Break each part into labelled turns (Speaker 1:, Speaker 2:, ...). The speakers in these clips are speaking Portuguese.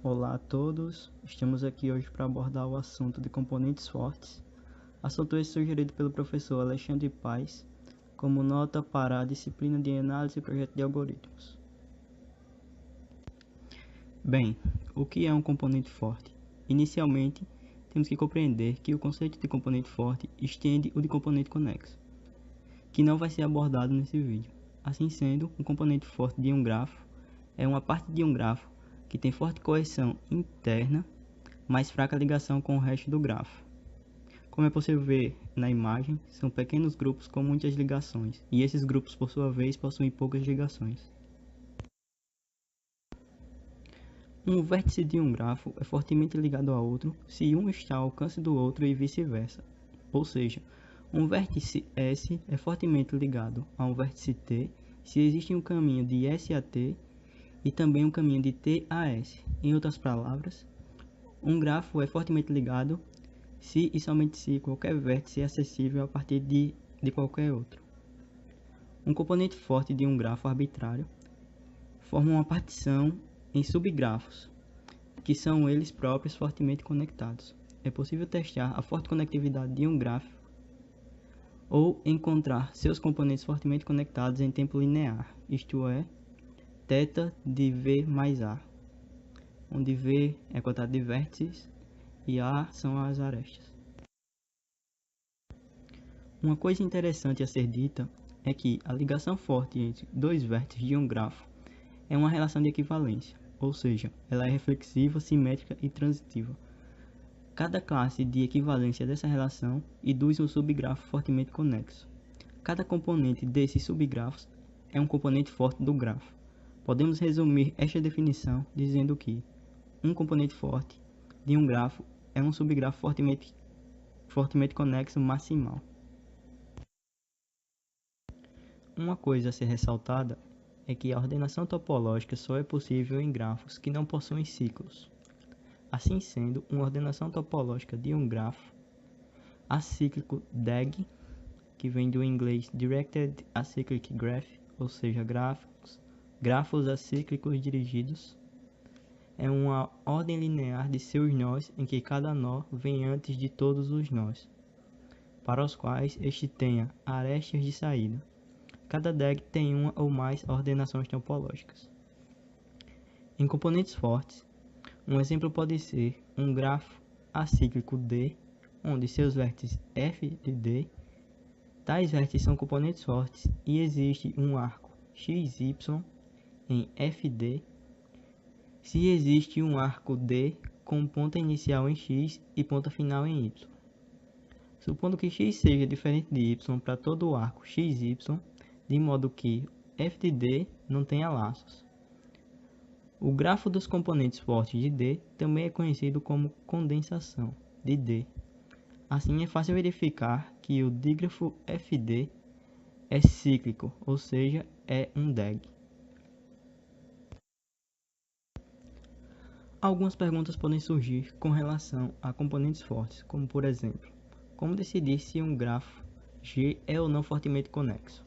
Speaker 1: Olá a todos, estamos aqui hoje para abordar o assunto de componentes fortes. Assunto esse sugerido pelo professor Alexandre Paes como nota para a disciplina de análise e projeto de algoritmos. Bem, o que é um componente forte? Inicialmente, temos que compreender que o conceito de componente forte estende o de componente conexo, que não vai ser abordado nesse vídeo. Assim sendo, um componente forte de um grafo é uma parte de um grafo que tem forte coesão interna, mas fraca ligação com o resto do grafo. Como é possível ver na imagem, são pequenos grupos com muitas ligações, e esses grupos por sua vez possuem poucas ligações. Um vértice de um grafo é fortemente ligado a outro se um está ao alcance do outro e vice-versa. Ou seja, um vértice S é fortemente ligado a um vértice T se existe um caminho de S a T e também um caminho de T a S. Em outras palavras, um grafo é fortemente ligado se e somente se qualquer vértice é acessível a partir de qualquer outro. Um componente forte de um grafo arbitrário forma uma partição em subgrafos, que são eles próprios fortemente conectados. É possível testar a forte conectividade de um grafo ou encontrar seus componentes fortemente conectados em tempo linear, isto é, θ de V mais A, onde V é a quantidade de vértices e A são as arestas. Uma coisa interessante a ser dita é que a ligação forte entre dois vértices de um grafo é uma relação de equivalência, ou seja, ela é reflexiva, simétrica e transitiva. Cada classe de equivalência dessa relação induz um subgrafo fortemente conexo. Cada componente desses subgrafos é um componente forte do grafo. Podemos resumir esta definição dizendo que um componente forte de um grafo é um subgrafo fortemente conexo maximal. Uma coisa a ser ressaltada é que a ordenação topológica só é possível em grafos que não possuem ciclos. Assim sendo, uma ordenação topológica de um grafo acíclico DAG, que vem do inglês Directed Acyclic Graph, ou seja, grafos acíclicos dirigidos, é uma ordem linear de seus nós em que cada nó vem antes de todos os nós, para os quais este tenha arestas de saída. Cada DAG tem uma ou mais ordenações topológicas. Em componentes fortes, um exemplo pode ser um grafo acíclico D, onde seus vértices f de D, tais vértices são componentes fortes e existe um arco XY em FD, se existe um arco D com ponta inicial em X e ponta final em Y. Supondo que X seja diferente de Y para todo o arco XY, de modo que f de D não tenha laços. O grafo dos componentes fortes de D também é conhecido como condensação de D. Assim é fácil verificar que o dígrafo FD é cíclico, ou seja, é um DAG. Algumas perguntas podem surgir com relação a componentes fortes, como por exemplo, como decidir se um grafo G é ou não fortemente conexo?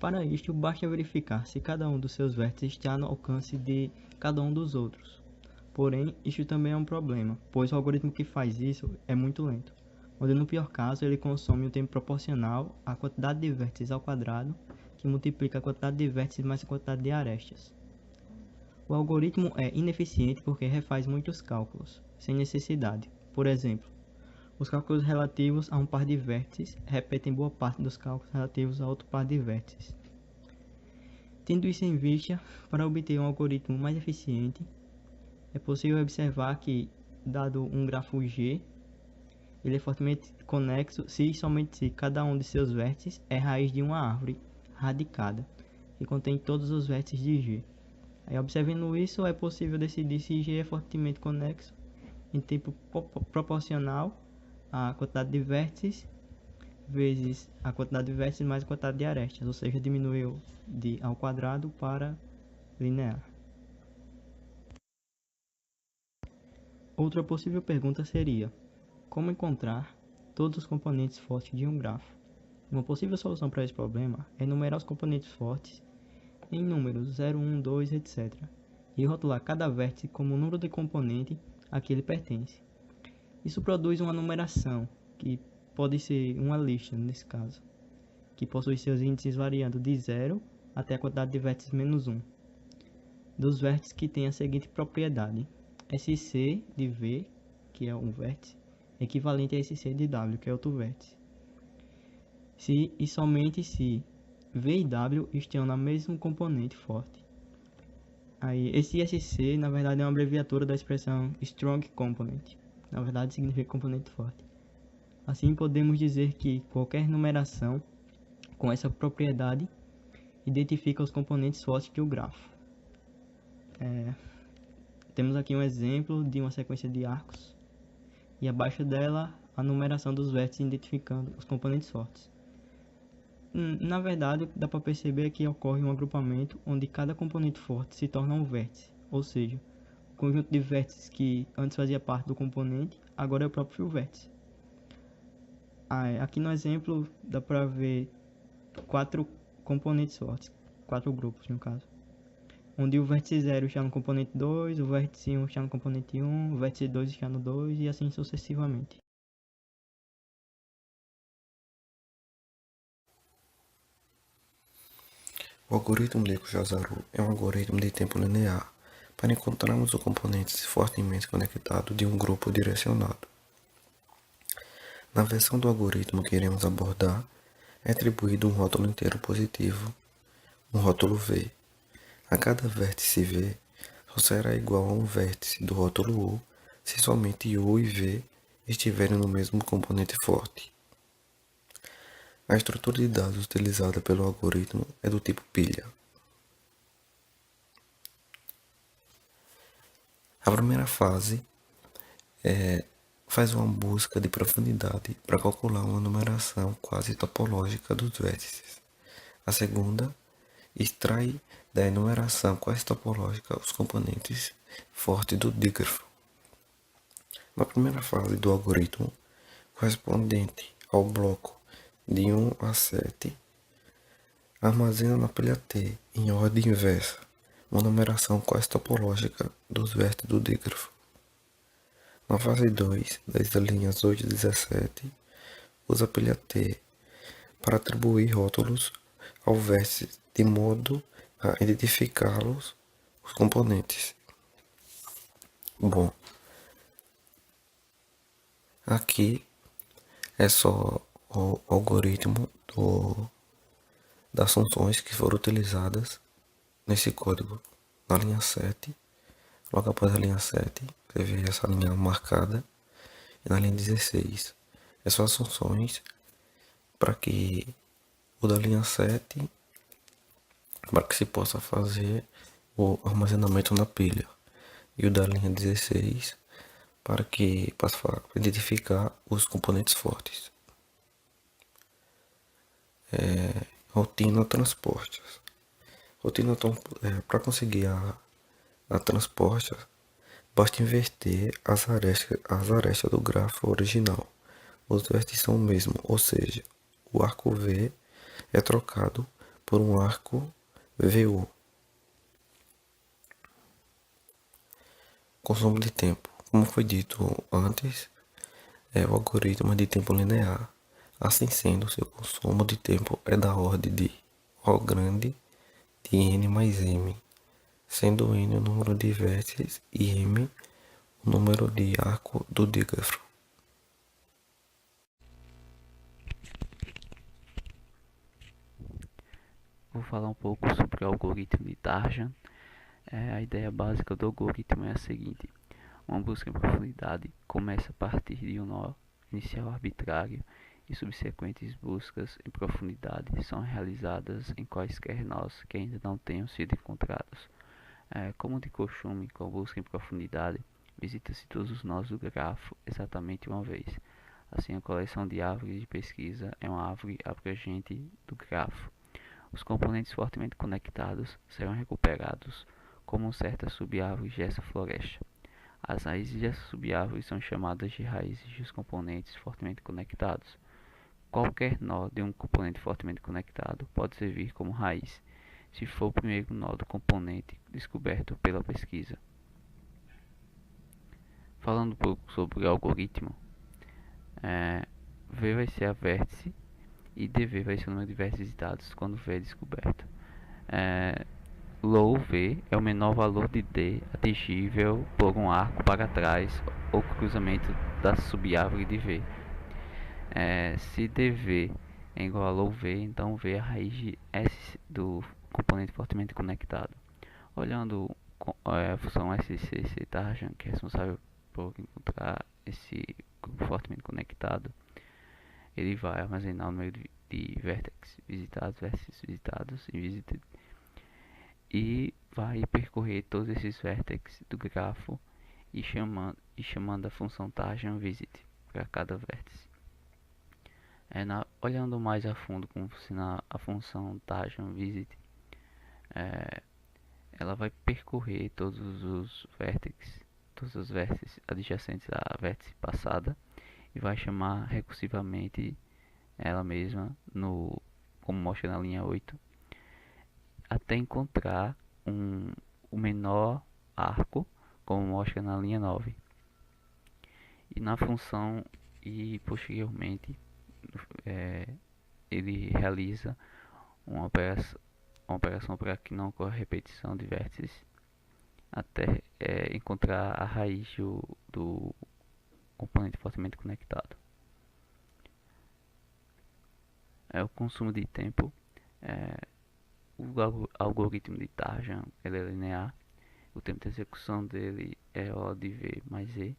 Speaker 1: Para isto, basta verificar se cada um dos seus vértices está no alcance de cada um dos outros. Porém, isto também é um problema, pois o algoritmo que faz isso é muito lento, onde no pior caso ele consome um tempo proporcional à quantidade de vértices ao quadrado, que multiplica a quantidade de vértices mais a quantidade de arestas. O algoritmo é ineficiente porque refaz muitos cálculos, sem necessidade. Por exemplo, os cálculos relativos a um par de vértices repetem boa parte dos cálculos relativos a outro par de vértices. Tendo isso em vista, para obter um algoritmo mais eficiente, é possível observar que, dado um grafo G, ele é fortemente conexo se e somente se cada um de seus vértices é raiz de uma árvore radicada, que contém todos os vértices de G. Aí, observando isso, é possível decidir se G é fortemente conexo em tempo proporcional a quantidade de vértices vezes a quantidade de vértices mais a quantidade de arestas, ou seja, diminuiu de ao quadrado para linear. Outra possível pergunta seria: como encontrar todos os componentes fortes de um grafo? Uma possível solução para esse problema é enumerar os componentes fortes em números 0, 1, 2, etc. e rotular cada vértice como o número de componente a que ele pertence. Isso produz uma numeração, que pode ser uma lista nesse caso, que possui seus índices variando de 0 até a quantidade de vértices menos 1, dos vértices que tem a seguinte propriedade: SC de V, que é um vértice, equivalente a SC de W, que é outro vértice. Se e somente se V e W estão no mesmo componente forte. Aí, esse SC, na verdade, é uma abreviatura da expressão Strong Component. Na verdade, significa componente forte. Assim, podemos dizer que qualquer numeração com essa propriedade identifica os componentes fortes de um grafo. Temos aqui um exemplo de uma sequência de arcos e abaixo dela a numeração dos vértices identificando os componentes fortes. Na verdade, dá para perceber que ocorre um agrupamento onde cada componente forte se torna um vértice, ou seja, o conjunto de vértices que antes fazia parte do componente, agora é o próprio vértice. Aqui no exemplo dá para ver 4 componentes fortes, 4 grupos no caso, onde o vértice 0 está no componente 2, o vértice 1 está no componente 1, o vértice 2 está no 2 e assim sucessivamente.
Speaker 2: O algoritmo de Kojazaru é um algoritmo de tempo linear para encontrarmos os componentes fortemente conectados de um grupo direcionado. Na versão do algoritmo que iremos abordar, é atribuído um rótulo inteiro positivo, um rótulo V. A cada vértice V só será igual a um vértice do rótulo U se somente U e V estiverem no mesmo componente forte. A estrutura de dados utilizada pelo algoritmo é do tipo pilha. A primeira fase faz uma busca de profundidade para calcular uma numeração quase topológica dos vértices. A segunda extrai da enumeração quase topológica os componentes fortes do dígrafo. Na primeira fase do algoritmo, correspondente ao bloco de 1 a 7, armazena na pilha T, em ordem inversa, uma numeração quase topológica dos vértices do dígrafo. Na fase 2, das linhas 8 e 17, usa a pilha T para atribuir rótulos ao vértice de modo a identificá-los os componentes. Bom, aqui é só o algoritmo das funções que foram utilizadas nesse código. Na linha 7, logo após a linha 7, você vê essa linha marcada. E na linha 16, é só as funções para que o da linha 7, para que se possa fazer o armazenamento na pilha. E o da linha 16, para que possa identificar os componentes fortes. Rotina transportes. Rotina para conseguir a transporte, basta inverter as arestas do grafo original. Os vértices são o mesmo, ou seja, o arco V é trocado por um arco VU. Consumo de tempo. Como foi dito antes, é o algoritmo de tempo linear. Assim sendo, seu consumo de tempo é da ordem de O grande de n mais m, sendo n o número de vértices e m o número de arco do dígrafo.
Speaker 3: Vou falar um pouco sobre o algoritmo de Tarjan. A ideia básica do algoritmo é a seguinte: uma busca em profundidade começa a partir de um nó inicial arbitrário e subsequentes buscas em profundidade são realizadas em quaisquer nós que ainda não tenham sido encontrados. Como de costume, com a busca em profundidade, visita-se todos os nós do grafo exatamente uma vez. Assim, a coleção de árvores de pesquisa é uma árvore abrangente do grafo. Os componentes fortemente conectados serão recuperados como certas sub-árvores dessa floresta. As raízes dessas sub-árvores são chamadas de raízes dos componentes fortemente conectados. Qualquer nó de um componente fortemente conectado pode servir como raiz. se for o primeiro nó do componente descoberto pela pesquisa. Falando um pouco sobre o algoritmo, V vai ser a vértice e dV vai ser o número de vértices visitados quando V é descoberto. Low V é o menor valor de D atingível por um arco para trás ou cruzamento da subárvore de V. Se dV é igual a low V, então V é a raiz de S do componente fortemente conectado. Olhando a função SCC Tarjan, que é responsável por encontrar esse grupo fortemente conectado, ele vai armazenar o número de vértices visitados em visited, e vai percorrer todos esses vértices do grafo e chamando a função Tarjan visit para cada vértice. Olhando mais a fundo como funciona a função Tarjan visit, ela vai percorrer todos os vértices adjacentes à vértice passada e vai chamar recursivamente ela mesma, como mostra na linha 8, até encontrar o menor arco, como mostra na linha 9. E na função e posteriormente ele realiza uma operação para que não ocorra repetição de vértices até encontrar a raiz do componente fortemente conectado. O consumo de tempo, o algoritmo de Tarjan ele é linear. O tempo de execução dele é O de V mais E,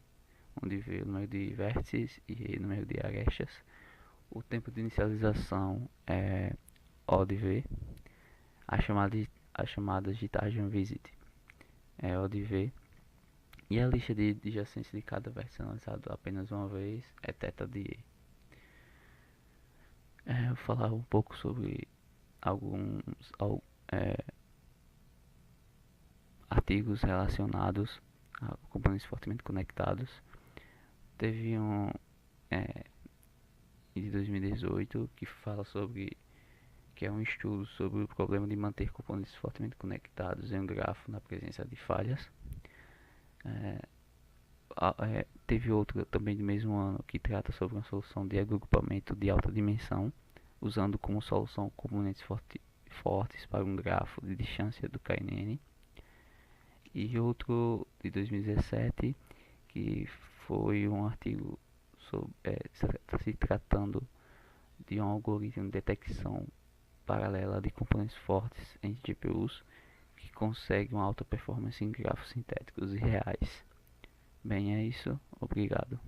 Speaker 3: onde V é o número de vértices e E o número de arestas. O tempo de inicialização é O de V. As chamadas de Tarjan visit é O de V. E a lista de adjacência de cada vértice analisado apenas uma vez é θ de E. Vou falar um pouco sobre alguns artigos relacionados a componentes fortemente conectados. Teve um de 2018 que fala sobre, que é um estudo sobre o problema de manter componentes fortemente conectados em um grafo na presença de falhas. Teve outro também do mesmo ano que trata sobre uma solução de agrupamento de alta dimensão, usando como solução componentes fortes para um grafo de distância do KNN. E outro de 2017 que foi um artigo sobre, se tratando de um algoritmo de detecção paralela de componentes fortes em GPUs que consegue uma alta performance em grafos sintéticos e reais. Bem, é isso. Obrigado.